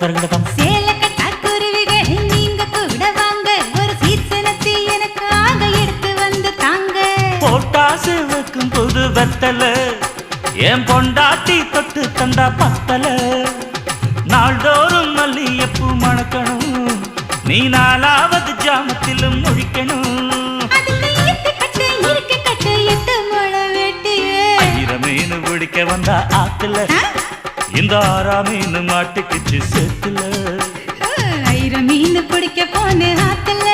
தருகிடதம் சேல கட்டா குருவிகள் நீங்க கூட வாங்க ஒரு சீசனத்தை எனக்காக எடுத்து வந்து தாங்க போட்டாசு வைக்கும் புது வெத்தல என் பொண்டாட்டி தொட்டு தந்தா பத்தல நாள்தோறும் மல்லியப்பூ மணக்கணும் நீ நாலாவது ஜாமத்திலும் முழிக்கணும் மீன் பிடிக்க வந்தா ஆத்துல இந்த 6ஆம் மீன் மாட்டுக்குச்சு சேத்துல மீன் பிடிக்க போன ஆத்துல